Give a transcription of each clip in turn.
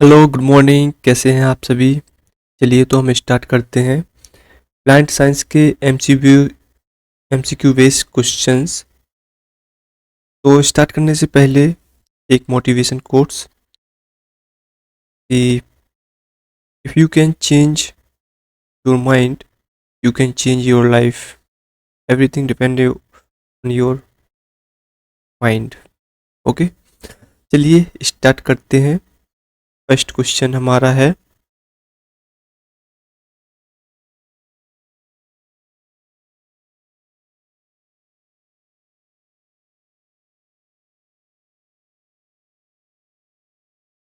Hello good morning, कैसे हैं आप सभी। चलिए तो हम स्टार्ट करते हैं प्लांट साइंस के एमसीक्यू बेस्ड क्वेश्चंस। तो स्टार्ट करने से पहले एक मोटिवेशन कोट्स कि if you can change your mind you can change your life, everything depend on your mind. Okay, चलिए स्टार्ट करते हैं। फर्स्ट क्वेश्चन हमारा है,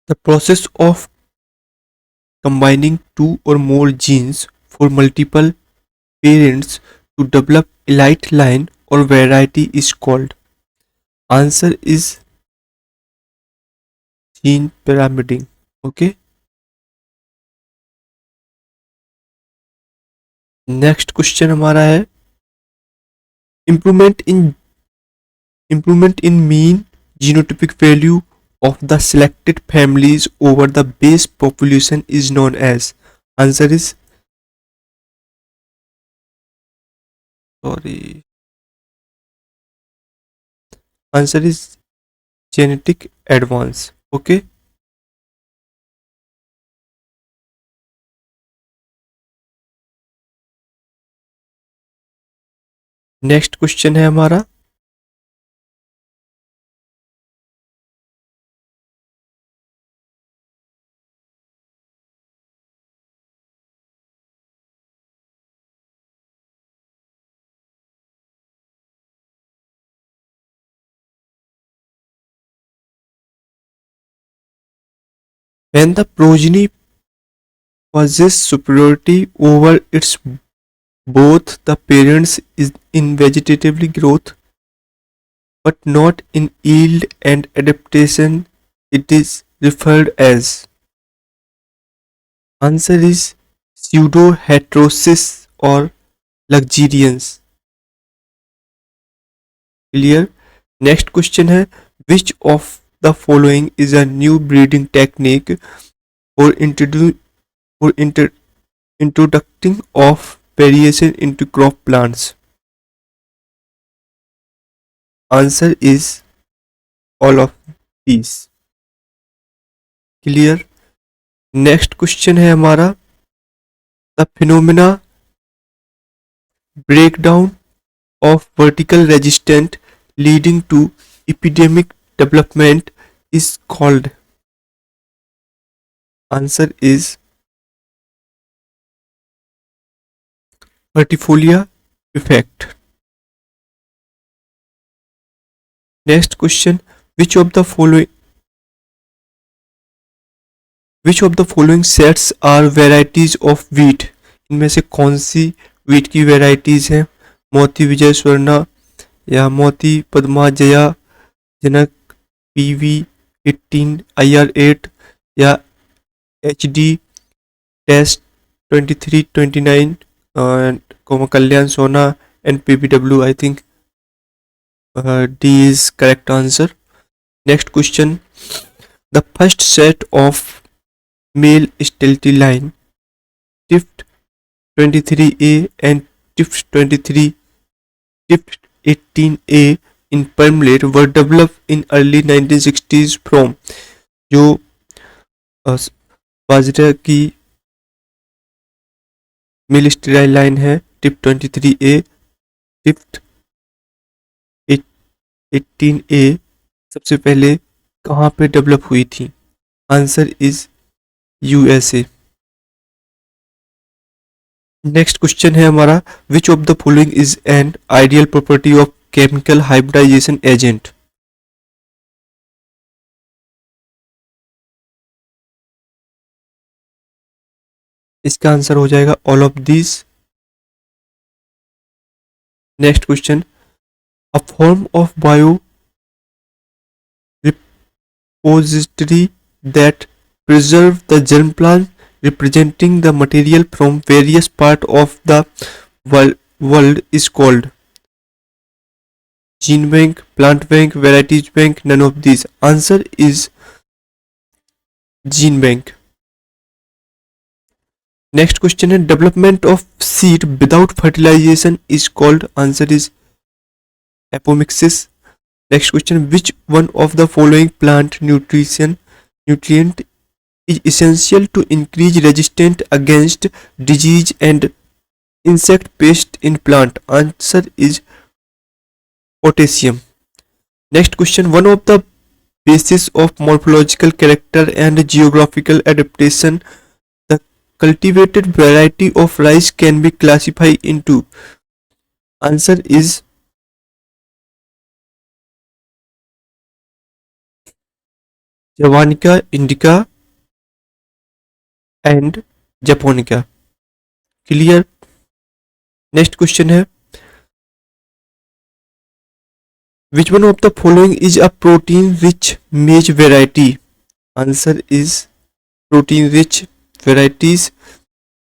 the process of combining two or more genes for multiple parents to develop elite line or variety is called. Answer is gene pyramiding. Okay. Next question हमारा है, improvement in improvement in mean genotypic value of the selected families over the base population is known as. Answer is, sorry, answer is genetic advance. Okay. Next question है हमारा, when the progeny possess superiority over its both the parents is in vegetative growth but not in yield and adaptation, it is referred as. Answer is pseudo-heterosis or luxuriance. Clear? Next question है, which of the following is a new breeding technique for introducing of variation into crop plants? Answer is all of these. Clear? Next question है हमारा, the phenomena breakdown of vertical resistant leading to epidemic development is called. Answer is vertifolia effect. Next question, which of the following which of the following sets are varieties of wheat? इनमें से कौन सी wheat की varieties हैं? मोती विजय स्वर्णा या मोती पद्मा जया जनक PV18 IR8 या HD test 2329 and Kalyan Sona and PBW. I think D is correct answer. Next question, the first set of male stealthy line TIFT 23A and TIFT 23 TIFT 18A in Permlet were developed in early 1960s from जो बाजरा की male sterile line है Tift 23A Tift 18A सबसे पहले कहाँ पे develop हुई थी? Answer is USA. Next question है हमारा, which of the following is an ideal property of chemical hybridization agent? इसका आंसर हो जाएगा all of this. Next question, a form of bio repository that preserve the germ plant representing the material from various parts of the world is called. Gene bank, plant bank, varieties bank, none of these. Answer is gene bank. Next question is development of seed without fertilization is called. Answer is apomixis. Next question, which one of the following plant nutrient is essential to increase resistance against disease and insect pest in plant? Answer is potassium. Next question, one of the basis of morphological character and geographical adaptation, the cultivated variety of rice can be classified into. Answer is Javanica indica and Japonica. Clear? Next question है, which one of the following is a protein rich maize variety? Answer is protein rich varieties.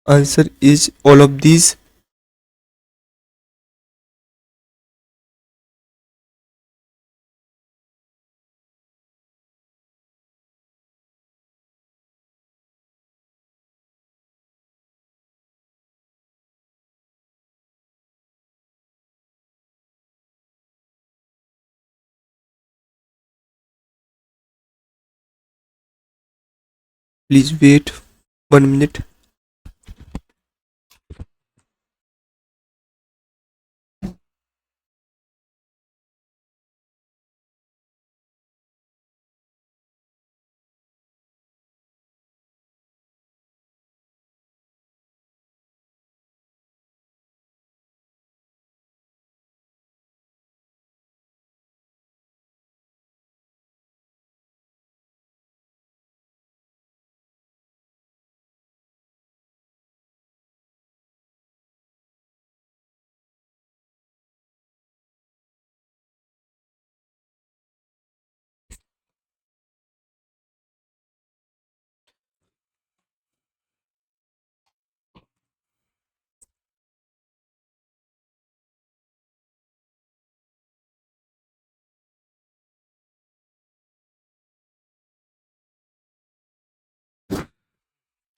Answer is all of these. Please wait 1 minute.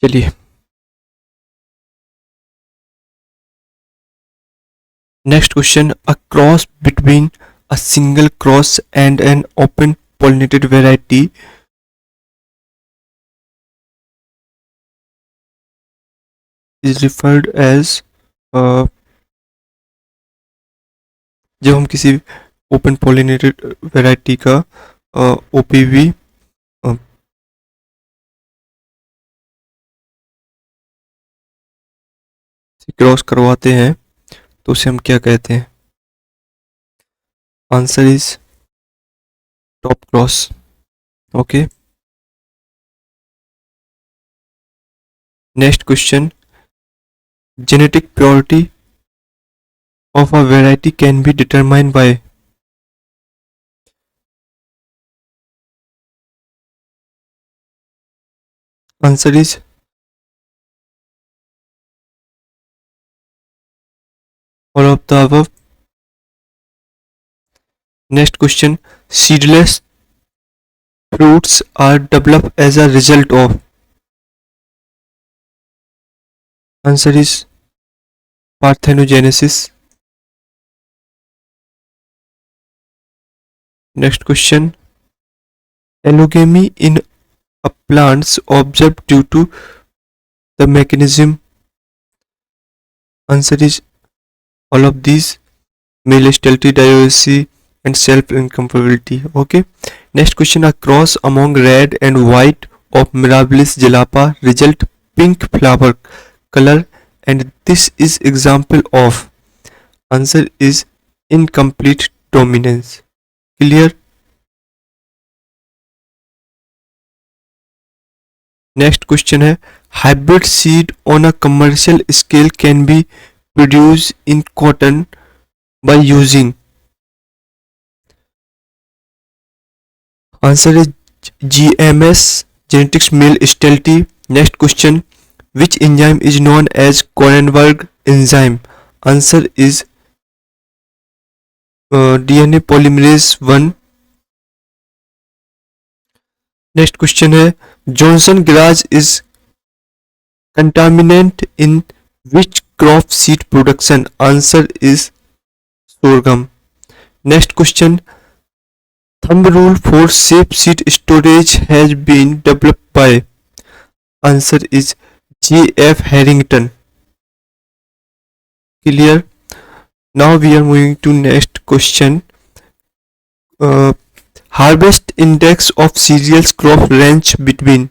चलिए, next question, a cross between a single cross and an open pollinated variety is referred as जब हम किसी open pollinated variety का OPV cross करवाते हैं तो उसे हम क्या कहते हैं? Answer is top cross. Okay, next question, genetic purity of a variety can be determined by. Answer is all of the above. Next question, seedless fruits are developed as a result of. Answer is parthenogenesis. Next question, allogamy in a plants observed due to the mechanism. Answer is all of these: male stealthy diversity and self incompatibility. Okay, next question, a cross among red and white of Mirabilis jalapa result pink flower color, and this is example of. Answer is incomplete dominance. Clear? Next question है, hybrid seed on a commercial scale can be produced in cotton by using. Answer is GMS, genetics male stealthy. Next question, which enzyme is known as Kronenberg enzyme? Answer is DNA polymerase 1. Next question है, Johnson grass is contaminant in which crop seed production? Answer is sorghum. Next question. Thumb rule for safe seed storage has been developed by? Answer is J.F. Harrington. Clear? Now we are moving to next question. Harvest index of cereals crop range between?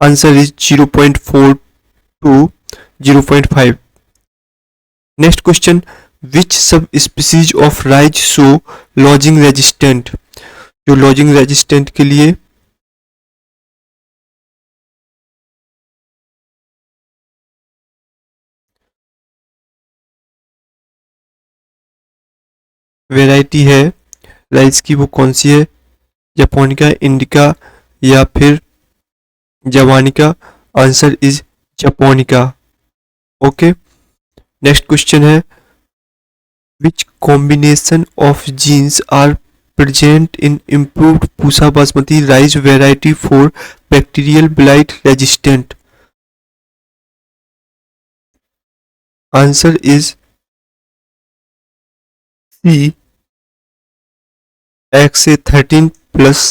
Answer is 0.4 to 0.5. Next question. Which subspecies of rice show lodging resistant? जो lodging resistant के लिए variety है rice की, वो कौन सी है? Japonica, indica या फिर javanica? Answer is japonica. Okay. Next question है which combination of genes are present in improved Pusa Basmati rice variety for bacterial blight resistant? Answer is C. XA13 plus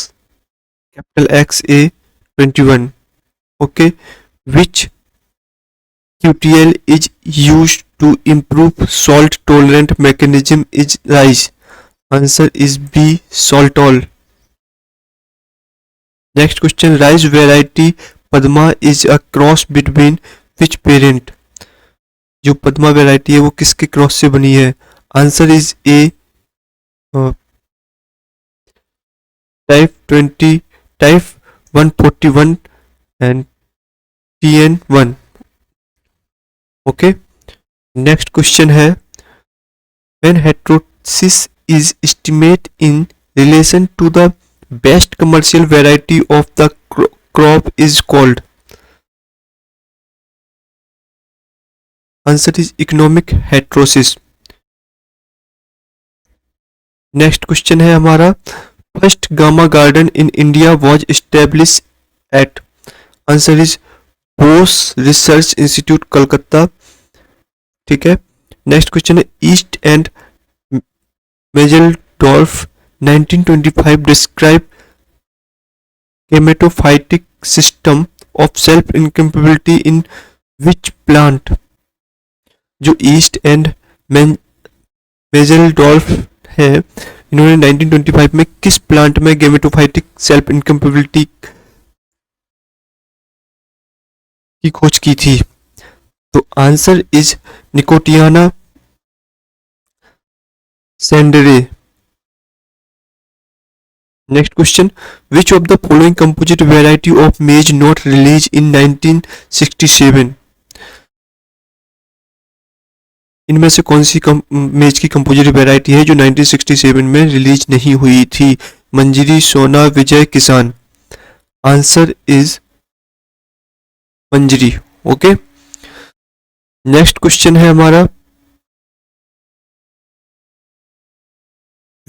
capital XA21. Okay. Which QTL is used to improve salt tolerant mechanism is rice? Answer is B. Saltol. Next question. Rice variety Padma is a cross between which parent? जो Padma variety है वो किसके cross से बनी है? Answer is a type 20 type 141 and TN1. Okay. Next question है when heterosis is estimate in relation to the best commercial variety of the crop is called? Answer is economic heterosis. Next question है हमारा first gamma garden in India was establish at? Answer is Bose research institute Calcutta. ठीक है. Next question है East and Mezeldorf 1925 describe gametophytic system of self incompatibility in which plant? जो east and मेजेल्डॉर्फ है इन्होंने 1925 में किस प्लांट में गेमेटोफाइटिक सेल्फ इनकम्पेबिलिटी की खोज की थी? तो answer is Nicotiana sanderae. Next question which of the following composite variety of maize not release in 1967? इनमें से कौन सी मेज की कंपोजिट वेराइटी है जो 1967 में रिलीज नहीं हुई थी? मंजरी, सोना, विजय, किसान. Answer is Manjari. Okay. Next question है हमारा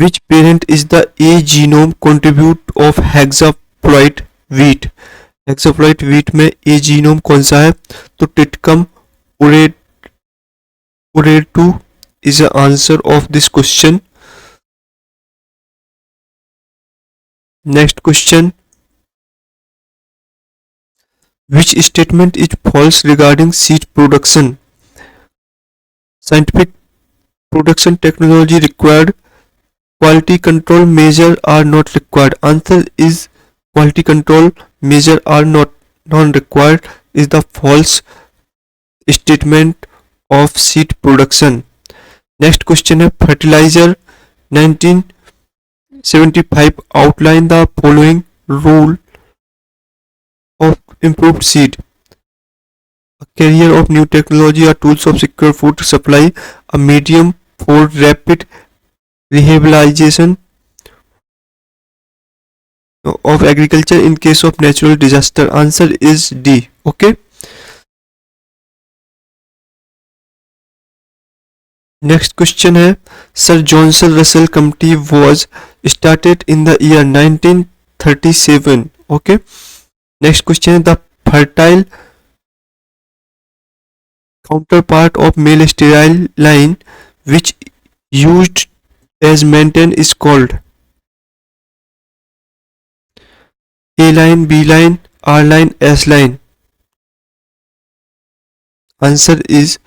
which parent is the A genome contribute of hexaploid wheat? Hexaploid wheat में A genome कौन सा है? तो टिटकम उरेटू is the answer of this question. Next question. Which statement is false regarding seed production? Scientific production technology required. Quality control measure are not required. Answer is quality control measure are not non-required is the false statement of seed production. Next question है fertilizer 1975 outline the following rule of improved seed. A carrier of new technology or tools of secure food supply, a medium for rapid rehabilitation of agriculture in case of natural disaster. Answer is D. Okay. Next question है Sir Johnson Russell Committee was started in the year 1937. Okay. Next question है the fertile counterpart of male sterile line which used as maintain is called A line, B line, R line, S line. Answer is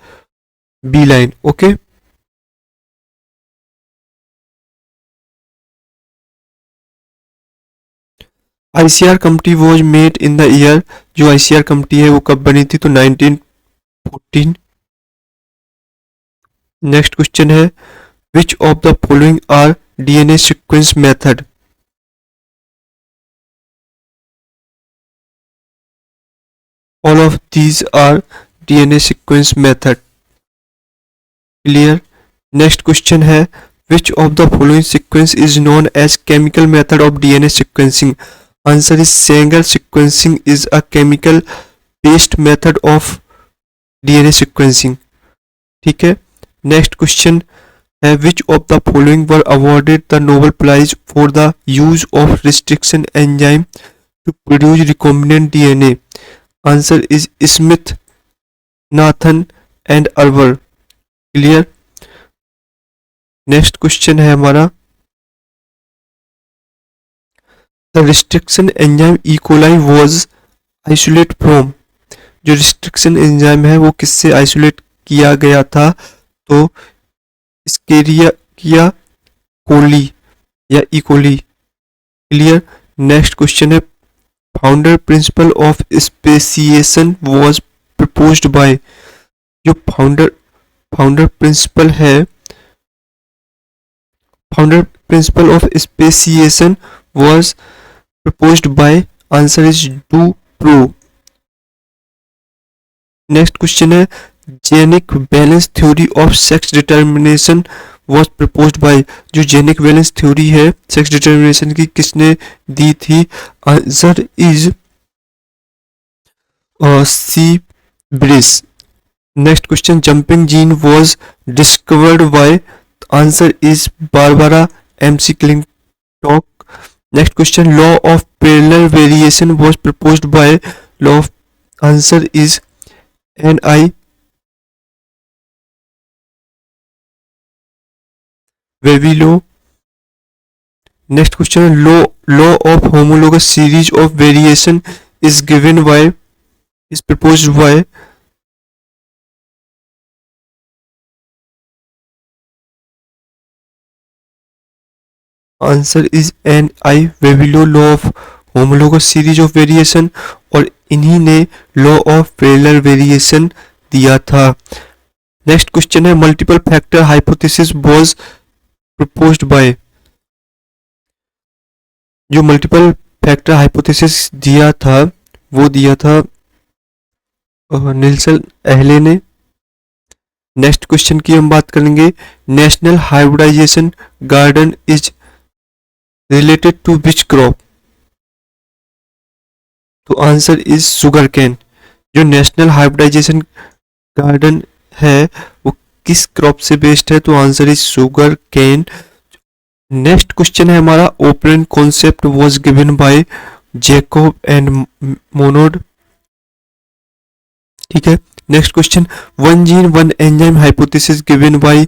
B line. Okay. ICR committee was made in the year, जो ICR committee है वो कब बनी थी, तो 1914. Next question है which of the following are DNA sequence method? All of these are DNA sequence method. Clear? Next question है which of the following sequence is known as chemical method of DNA sequencing? Answer is Sanger sequencing is a chemical based method of DNA sequencing. ठीक है. Next question है which of the following were awarded the Nobel Prize for the use of restriction enzyme to produce recombinant DNA? Answer is Smith, Nathan and Arber. Clear? Next question है हमारा the restriction enzyme E coli was isolate from. जो restriction enzyme है वो किससे isolate किया गया था, तो स्केरिया कोली या ई कोली. क्लियर? नेक्स्ट क्वेश्चन है founder principle of speciation was proposed by. जो फाउंडर प्रिंसिपल है, founder principle of speciation was proposed by. Answer is Dupuy. Next question है genic balance theory of sex determination was proposed by. जो genic balance theory है sex determination की किसने दी थी? Answer is C Bridges. Next question jumping gene was discovered by. Answer is Barbara McClintock. Next question law of parallel variation was proposed by. Law of answer is N.I. Vavillo. Next question law of homologous series of variation is proposed by. Answer is N I Vavilov law of homologous series of variation और इन्हीं ने law of parallel variation दिया था. Next question है multiple factor hypothesis was proposed by. जो multiple factor hypothesis दिया था वो दिया था निल्सन एहले ने. नेक्स्ट क्वेश्चन की हम बात करेंगे national hybridization garden is related to which crop? तो आंसर इज सुगर कैन. जो नेशनल हाइब्रिडाइजेशन गार्डन है वो किस क्रॉप से बेस्ड है, तो answer is sugarcane. Next question है हमारा operon concept was given by Jacob and Monod. ठीक है. Next question one gene one enzyme hypothesis given by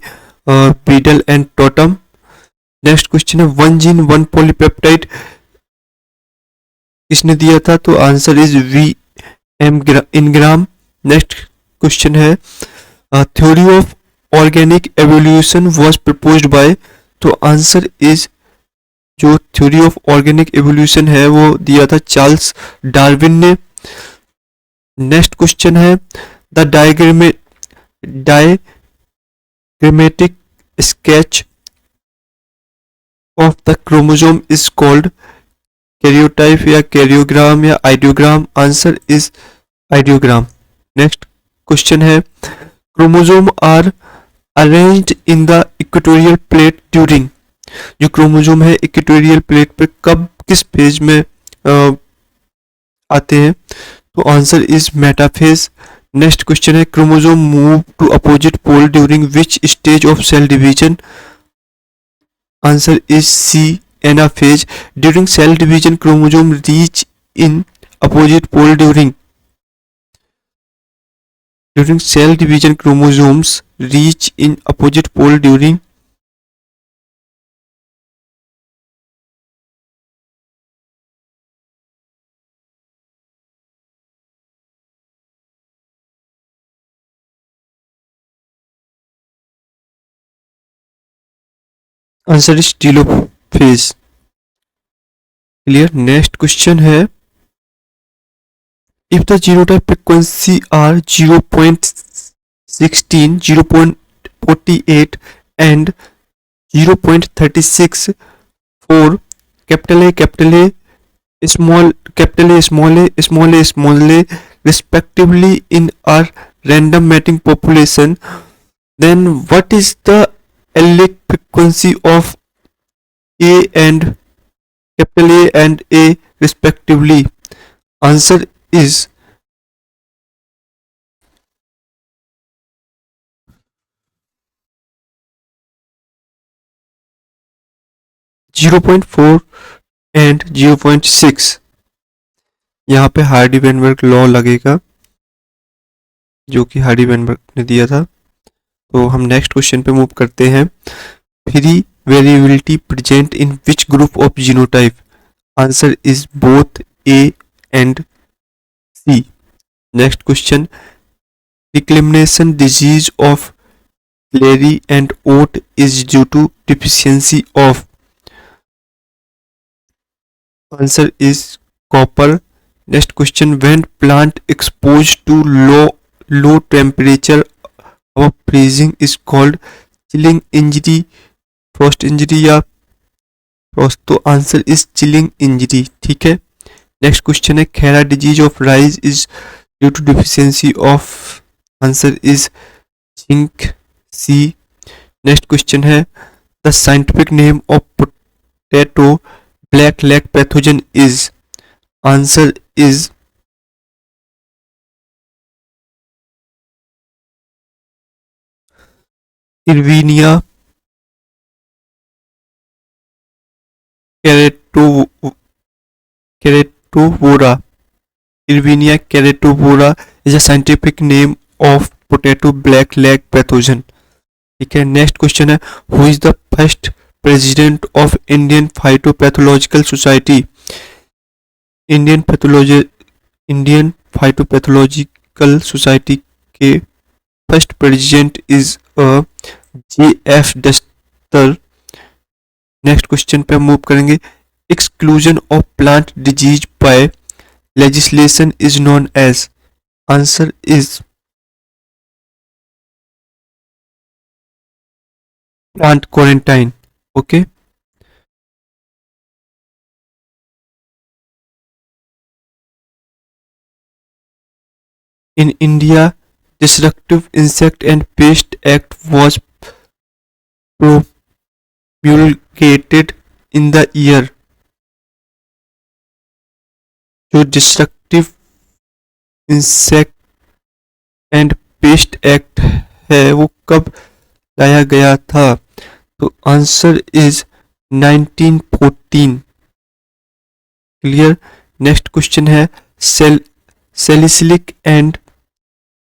Beadle and Tatum. Next question है वन जीन वन पॉलीपेप्टाइड किसने दिया था, तो answer is V M Ingram. Next question है theory of organic evolution was proposed by. तो answer is जो theory of organic evolution है वो दिया था चार्ल्स डार्विन ने. नेक्स्ट क्वेश्चन है the diagrammatic sketch of the chromosome is called karyotype या कैरियोग्राम या ideogram. Answer is ideogram. Next question है chromosome are arranged in the equatorial plate during. जो क्रोमोसोम है इक्वेटोरियल प्लेट पे कब किस फेज में आते हैं, तो answer is metaphase. Next question है chromosome move to opposite pole during which stage of cell division. Answer is C, anaphase. During cell division, chromosome reach in opposite pole during cell division. Chromosomes reach in opposite pole during answer is telophase. Clear. Next question है, if the genotype frequency are 0.16, 0.48 and 0.36 for capital A, small a, small a respectively in a random mating population, then what is the allelic frequency of A and capital A and A respectively? Answer is 0.4 and 0.6. यहाँ पे Hardy Weinberg law लगेगा जो कि Hardy Weinberg ने दिया था. तो हम नेक्स्ट क्वेश्चन पे मूव करते हैं. Free variability present in which group of genotype? Answer is both A and C. Next question, reclamation disease of cereal and oat is due to deficiency of? Answer is copper. Next question, when plant exposed to low temperature or freezing is called chilling injury, frost injury या frost? तो answer is chilling injury. ठीक है. Next question है, Khaira disease of rice is due to deficiency of? Answer is zinc, C. Next question है, the scientific name of potato black leg pathogen is? Answer is Irvinia Keratobora. Irvinia Keratobora is a scientific name of potato black leg pathogen. ठीक है. Next question है, who is the first president of Indian phytopathological society? Indian phytopathological society के first president is J.F. Dastur. Next question पे हम move करेंगे, exclusion of plant disease by legislation is known as? Answer is plant quarantine. Okay. In India, Destructive Insect and Pest Act was promulgated in the year. जो Destructive Insect and Pest Act है वो कब लाया गया था? तो answer is 1914. Clear. Next question है,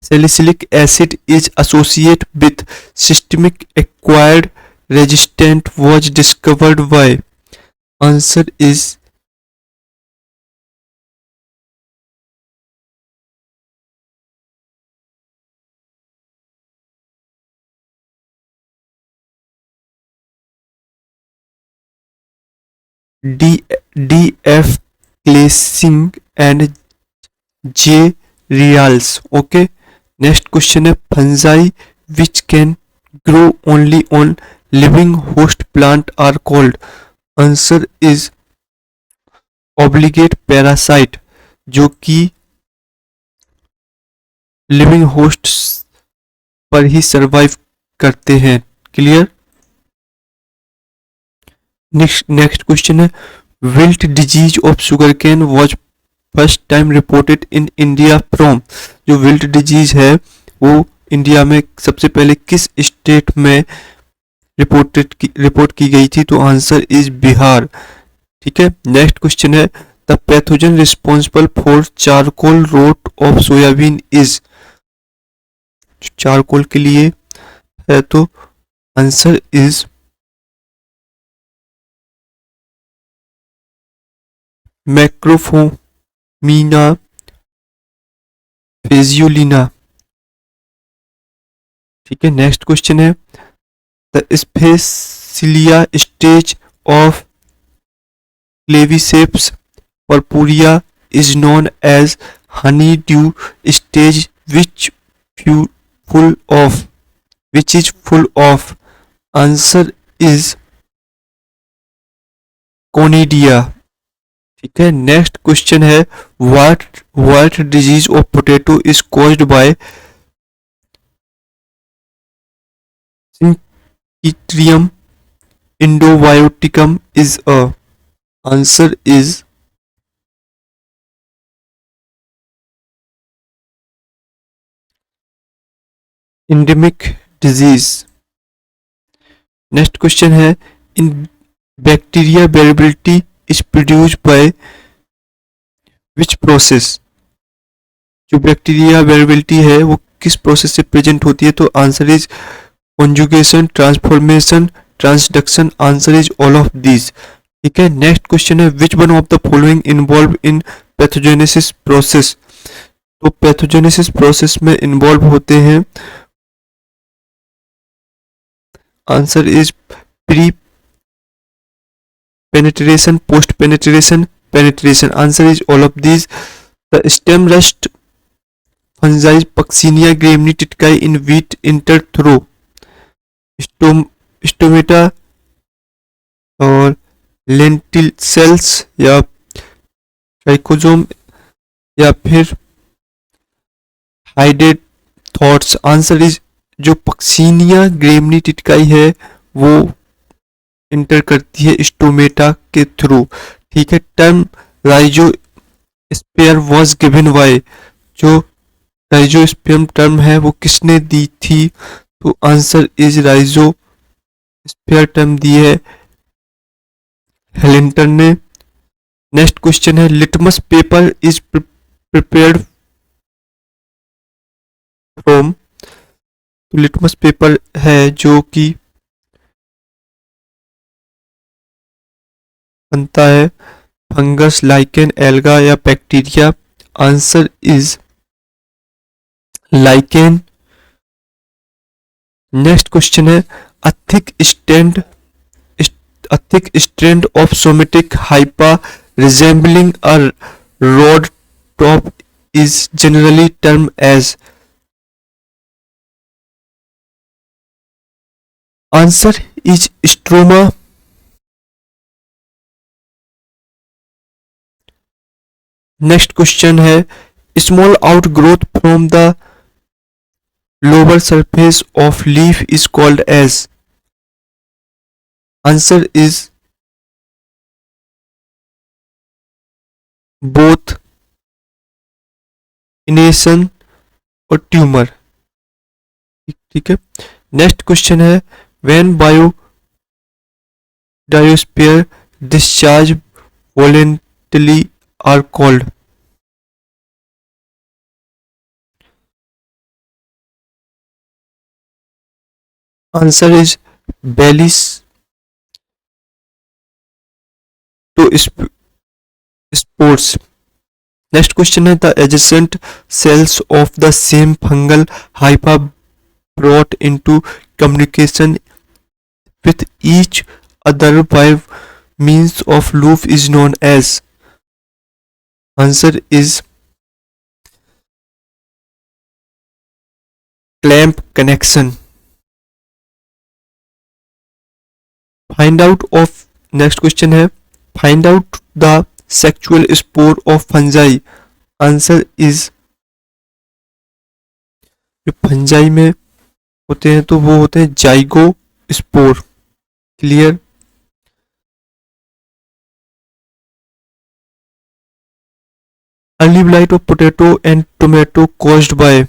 salicylic acid is associated with systemic acquired resistance was discovered by? Answer is D.F. Claessing and J. Reals. Okay. Next question है, fungi which can grow only on living host plant are called? Answer is obligate parasite जो कि living host पर ही survive करते हैं. Clear. Next question है, wilt disease of sugar cane was first time reported in India from? जो wilt disease है वो India में सबसे पहले किस स्टेट में रिपोर्ट की गई थी? तो आंसर इज बिहार. ठीक है. नेक्स्ट क्वेश्चन है, The pathogen responsible for charcoal rot of soybean is, charcoal के लिए है तो आंसर इज मैक्रोफोमीना फेजियोलिना। ठीक है, नेक्स्ट क्वेश्चन है the स्पेसिलिया stage of Claviceps purpurea is known as honeydew stage full of which is full of answer is conidia। ठीक है, next question है what disease of potato is caused by Synchytrium endobioticum is a answer is endemic disease। Next question है in bacteria variability is produced by which process. जो bacteria variability है वो किस process से present होती है तो answer is conjugation, transformation, transduction. Answer is all of these. ठीक है, नेक्स्ट क्वेश्चन है which one of the following involve in pathogenesis process. तो पैथोजेनेसिस प्रोसेस में इन्वॉल्व होते हैं answer is pre penetration, post penetration, penetration. Answer is all of these. The stem rust fungi Puccinia graminis टिटकाई in wheat enter through stomata और lenticels या trichomes या फिर hydathodes. Answer is जो Puccinia graminis टिटकाई है वो inter करती है स्टोमेटा के थ्रू। ठीक है, टर्म राइजो स्पेयर वॉज गिवन बाय, जो राइजो स्पेयम टर्म है वो किसने दी थी तो आंसर इज राइजो स्पेयर टर्म दी है हेलिंटन ने। नेक्स्ट क्वेश्चन है litmus paper is prepared from. तो लिटमस पेपर है जो कि बनता है फंगस, लाइकेन, एल्गा या bacteria. Answer is lichen. Next question है a thick strand of somatic hypa resembling a rod top is generally termed as। answer is stroma। Next question है small outgrowth from the lower surface of leaf is called as। answer is both enation और tumour. ठीक है, next question है when biosphere discharge violently are called. Answer is ballistospores. Next question है the adjacent cells of the same fungal hypha brought into communication with each other by means of loop is known as. Answer is clamp connection. Find out of next question है find out the sexual spore of fungi. Answer is जो fungi में होते हैं तो वो होते हैं zygospore. Clear. Early blight of potato and tomato caused by.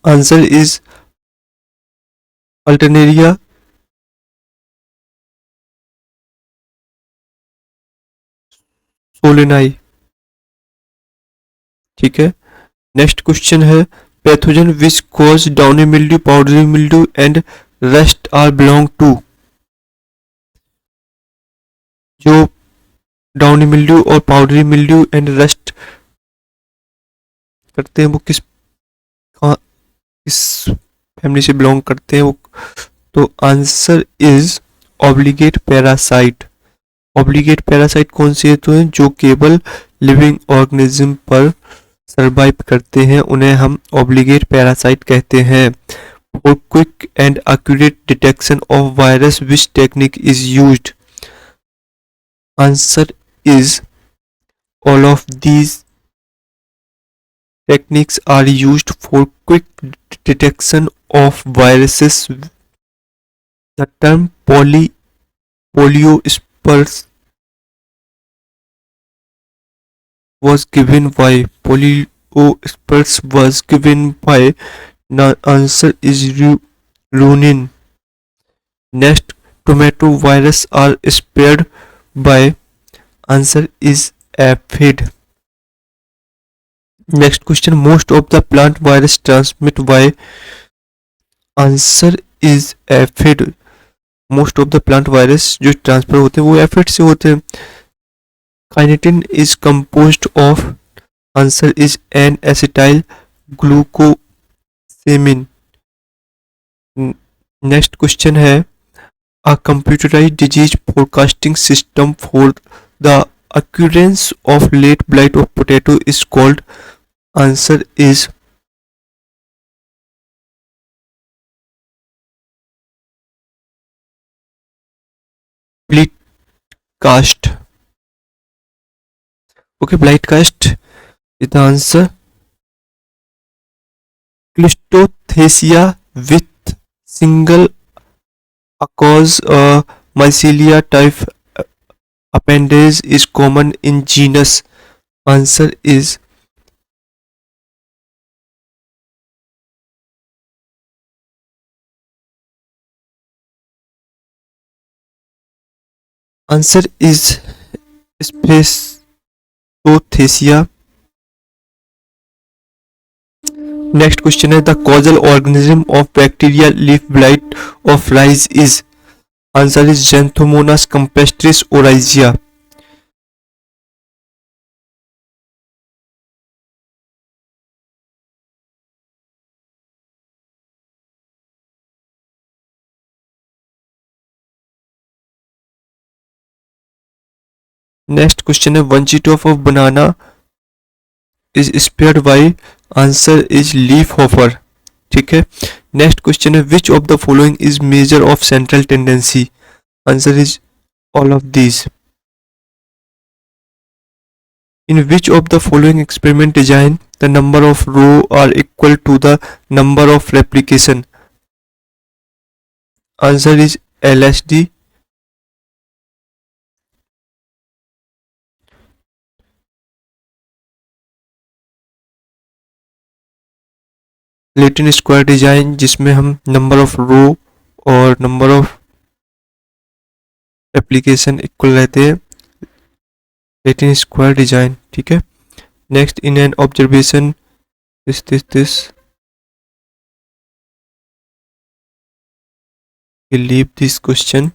Answer is Alternaria. Solani. ठीक है, नेक्स्ट क्वेश्चन है pathogen which cause downy mildew, powdery mildew and rust are belong to. जो डाउनी मिल्ड्यू और powdery mildew and rust करते हैं वो किस family से बिलोंग करते हैं वो? तो answer is obligate parasite. Obligate parasite कौन से हेतु हैं? जो केवल लिविंग ऑर्गेनिज्म पर सरवाइव करते हैं उन्हें हम ऑब्लिगेट पैरासाइट कहते हैं। For quick and accurate detection of virus which technique is used? Answer is all of these techniques are used for quick detection of viruses. The term poliospurs was given by poliospurs was given by the answer is runin. Next, tomato virus are spared by answer is aphid. Next question, most of the plant virus transmit by answer is aphid. Most of the plant virus जो transfer होते हैं वो aphid से होते हैं। Kinetin is composed of answer is N acetyl glucosamine. Next question है a computerised disease forecasting system for the occurrence of late blight of potato is called? Answer is blight-cast. Okay, blight-cast is the answer. Clistothesia with single aqueous mycelia type appendage is common in genus. Answer is Spacothecia. Next question है the causal organism of bacterial leaf blight of rice is? Answer is Xanthomonas campestris oryzea. Next question है one sheet of banana is spared by? Answer is leafhopper. ठीक है, next question है which of the following is measure of central tendency? Answer is all of these. In which of the following experiment design the number of row are equal to the number of replication? Answer is LSD. Latin square design जिसमें हम number of रो और number of application equal रहते हैं, Latin square design. ठीक है, next in an observation this leave this question.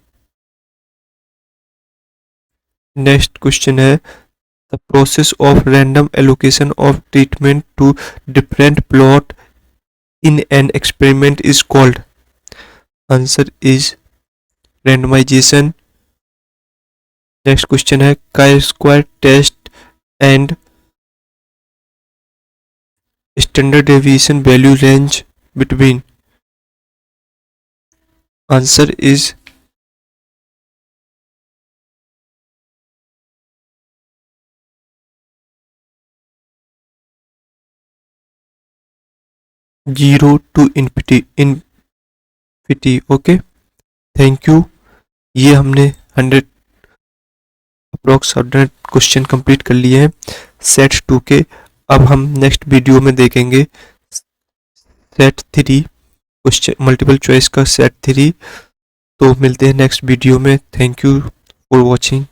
Next question है the process of random allocation of treatment to different plot in an experiment is called? Answer is randomization. Next question है chi-square test and standard deviation value range between? Answer is zero to infinity. Okay, thank you. ये हमने 100 approx 100 question complete कर लिए हैं set 2 के। अब हम next video में देखेंगे सेट 3 क्वेश्चन, मल्टीपल चॉइस का सेट 3। तो मिलते हैं नेक्स्ट वीडियो में। Thank you for watching.